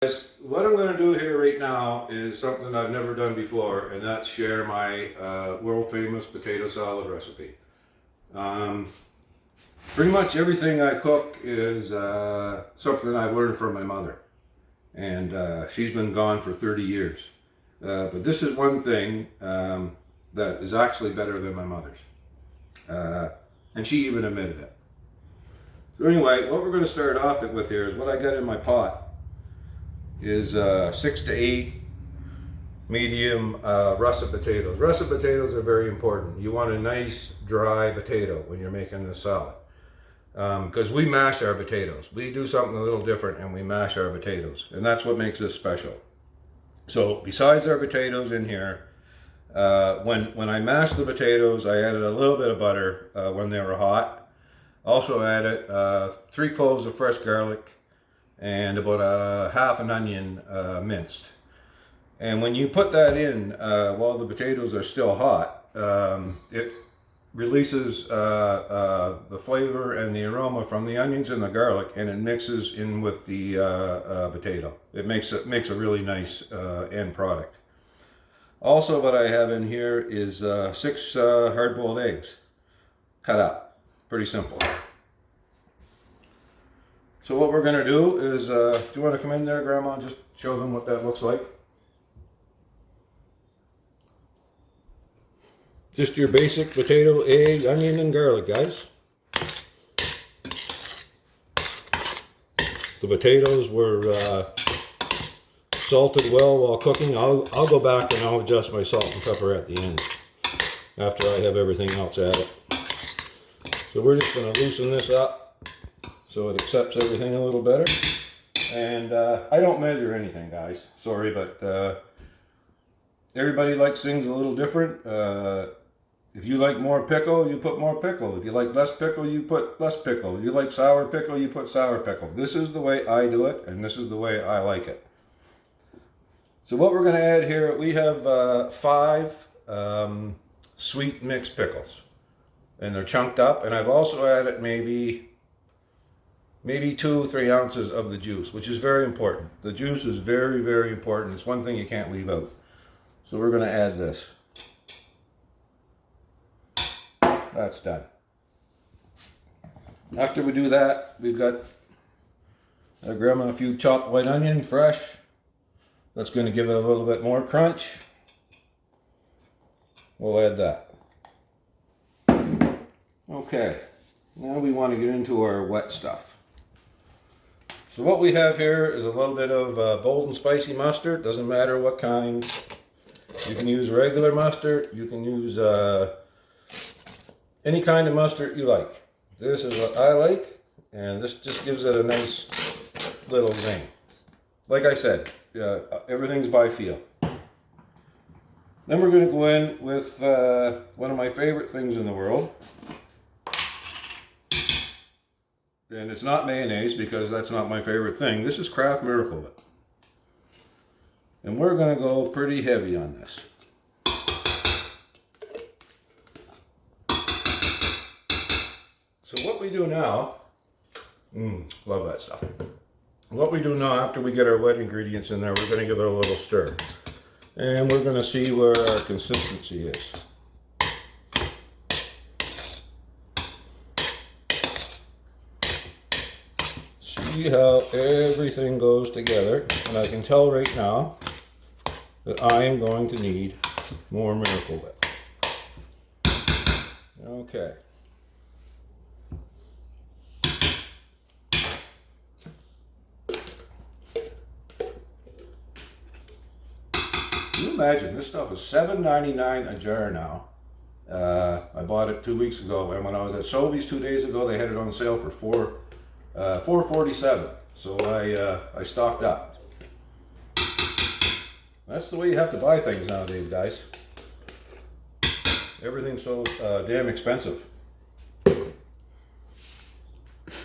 What I'm going to do here right now is something I've never done before, and that's share my world famous potato salad recipe. Pretty much everything I cook is something I've learned from my mother, and she's been gone for 30 years. But this is one thing that is actually better than my mother's, and she even admitted it. So anyway, what we're going to start off with here is what I got in my pot is 6 to 8 medium russet potatoes. Russet potatoes are very important. You want a nice dry potato when you're making this salad, because we mash our potatoes. We do something a little different and we mash our potatoes, and that's what makes this special. So besides our potatoes in here, when I mashed the potatoes, I added a little bit of butter when they were hot. Also added 3 cloves of fresh garlic and about half an onion minced. And when you put that in while the potatoes are still hot, it releases the flavor and the aroma from the onions and the garlic, and it mixes in with the potato. It makes a really nice end product. Also, what I have in here is 6 hard-boiled eggs cut up. Pretty simple. So what we're going to do is, do you want to come in there, Grandma, and just show them what that looks like? Just your basic potato, egg, onion, and garlic, guys. The potatoes were salted well while cooking. I'll go back and I'll adjust my salt and pepper at the end after I have everything else added. So we're just going to loosen this up so it accepts everything a little better. And I don't measure anything, guys. Sorry, but everybody likes things a little different. If you like more pickle, you put more pickle. If you like less pickle, you put less pickle. If you like sour pickle, you put sour pickle. This is the way I do it, and this is the way I like it. So what we're going to add here, we have 5 sweet mixed pickles. And they're chunked up, and I've also added maybe 2 or 3 ounces of the juice, which is very important. The juice is very, very important. It's one thing you can't leave out. So we're going to add this. That's done. After we do that, we've got Grandma a few chopped white onion, fresh. That's going to give it a little bit more crunch. We'll add that. Okay, now we want to get into our wet stuff. So what we have here is a little bit of bold and spicy mustard. Doesn't matter what kind. You can use regular mustard. You can use any kind of mustard you like. This is what I like, and this just gives it a nice little zing. Like I said, everything's by feel. Then we're going to go in with one of my favorite things in the world. And it's not mayonnaise, because that's not my favorite thing. This is Kraft Miracle Whip. And we're going to go pretty heavy on this. So what we do now, love that stuff. What we do now, after we get our wet ingredients in there, we're going to give it a little stir. And we're going to see where our consistency is. See how everything goes together, and I can tell right now that I am going to need more Miracle Whip. Okay. Can you imagine, this stuff is $7.99 a jar now. I bought it 2 weeks ago, and when I was at Sobeys 2 days ago, they had it on sale for $4.47. So I stocked up. That's the way you have to buy things nowadays, guys. Everything's so damn expensive.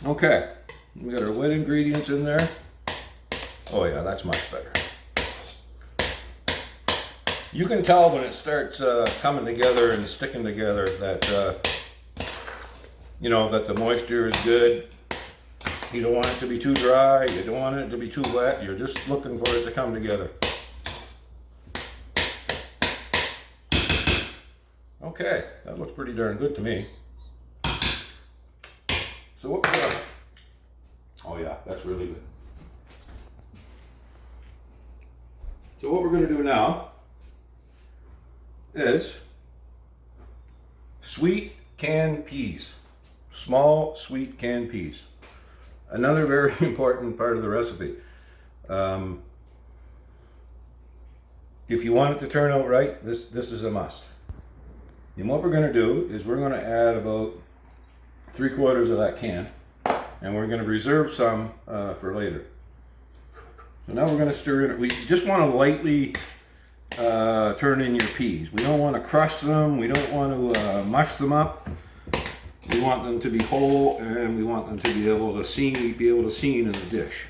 Okay, we got our wet ingredients in there. Oh yeah, that's much better. You can tell when it starts coming together and sticking together that you know that the moisture is good. You don't want it to be too dry, you don't want it to be too wet, you're just looking for it to come together. Okay, that looks pretty darn good to me. So what we got? Oh yeah, that's really good. So what we're going to do now is sweet canned peas. Small sweet canned peas. Another very important part of the recipe. If you want it to turn out right, this is a must. And what we're going to do is we're going to add about 3/4 of that can, and we're going to reserve some for later. So now we're going to stir in. We just want to lightly turn in your peas. We don't want to crush them. We don't want to mush them up. We want them to be whole, and we want them to be able to seen in the dish.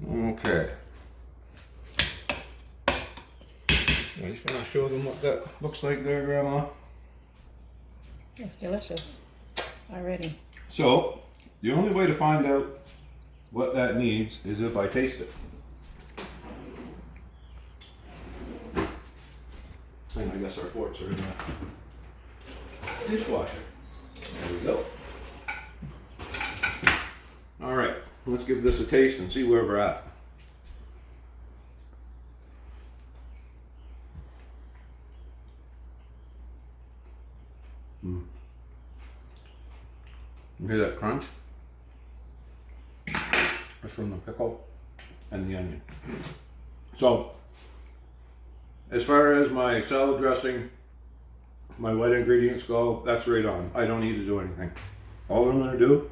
Okay. I just want to show them what that looks like there, Grandma. It's delicious already. So, the only way to find out what that needs is if I taste it. And I guess our forks are in the dishwasher. There we go. All right, let's give this a taste and see where we're at. You hear that crunch? That's from the pickle and the onion. So, as far as my salad dressing, my wet ingredients go, that's right on. I don't need to do anything. All I'm going to do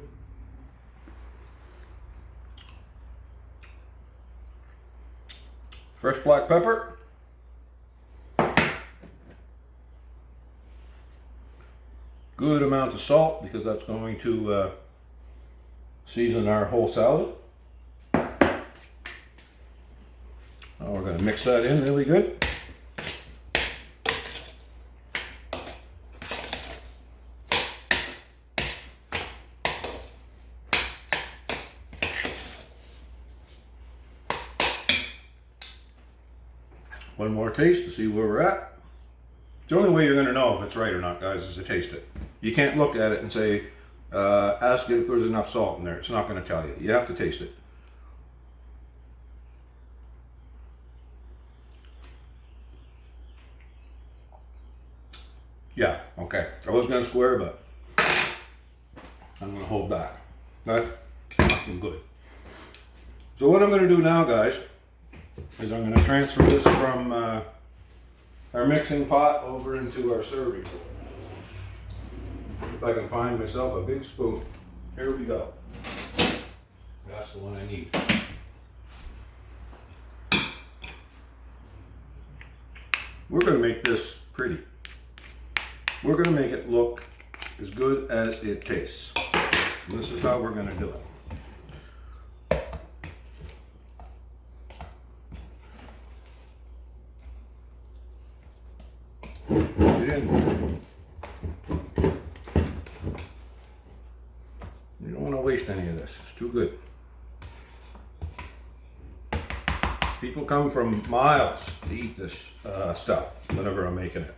fresh black pepper, good amount of salt because that's going to season our whole salad. Now we're going to mix that in really good. One more taste to see where we're at. The only way you're going to know if it's right or not, guys, is to taste it. You can't look at it and say, ask it if there's enough salt in there. It's not going to tell you. You have to taste it. Yeah, okay. I was going to swear, but I'm going to hold back. That's fucking good. So what I'm going to do now, guys, is I'm going to transfer this from our mixing pot over into our serving bowl. If I can find myself a big spoon. Here we go. That's the one I need. We're going to make this pretty. We're going to make it look as good as it tastes. And this is how we're going to do it. Get in. You don't want to waste any of this. It's too good. People come from miles to eat this stuff whenever I'm making it.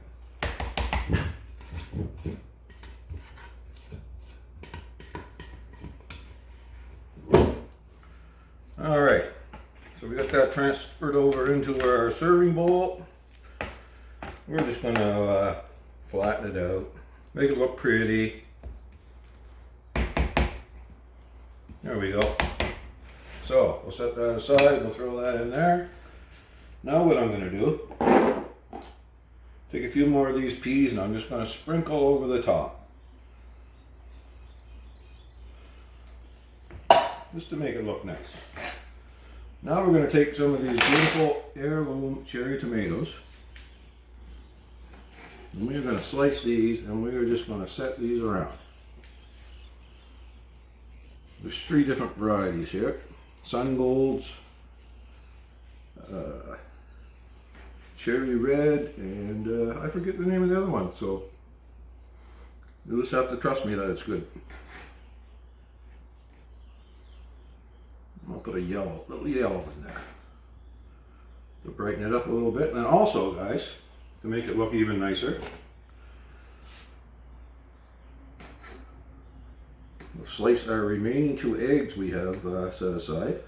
All right, so we got that transferred over into our serving bowl. We're just going to flatten it out, make it look pretty. There we go. So we'll set that aside, we'll throw that in there. Now what I'm going to do, take a few more of these peas and I'm just going to sprinkle over the top. Just to make it look nice. Now we're going to take some of these beautiful heirloom cherry tomatoes. And we're going to slice these and we're just going to set these around. There's 3 different varieties here. Sun Golds, Cherry Red, and I forget the name of the other one. So You just have to trust me that it's good. I'll put a little yellow in there to brighten it up a little bit. And also, guys, to make it look even nicer, we'll slice our remaining 2 eggs we have set aside.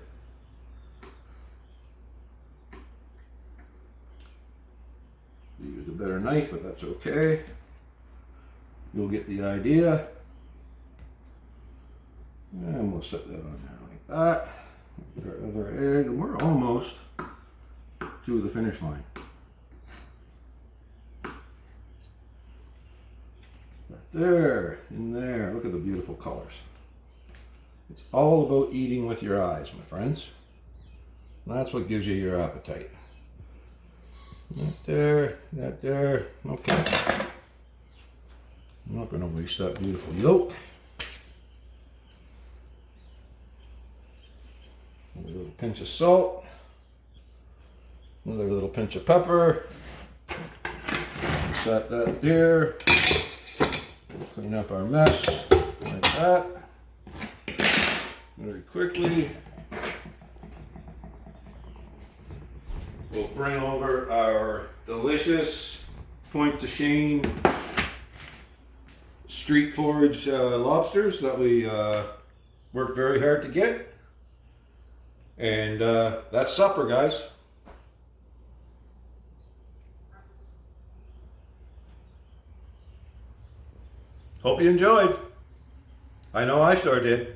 Use a better knife, but that's okay. You'll get the idea. And we'll set that on there like that. Get our other egg, and we're almost to the finish line. That there, in there. Look at the beautiful colors. It's all about eating with your eyes, my friends. That's what gives you your appetite. That there, that there. Okay. I'm not going to waste that beautiful yolk. A little pinch of salt. Another little pinch of pepper. Set that there. Clean up our mess like that. Very quickly. We'll bring over our delicious Point de Chine street forage lobsters that we worked very hard to get. And that's supper, guys. Hope you enjoyed. I know I sure did.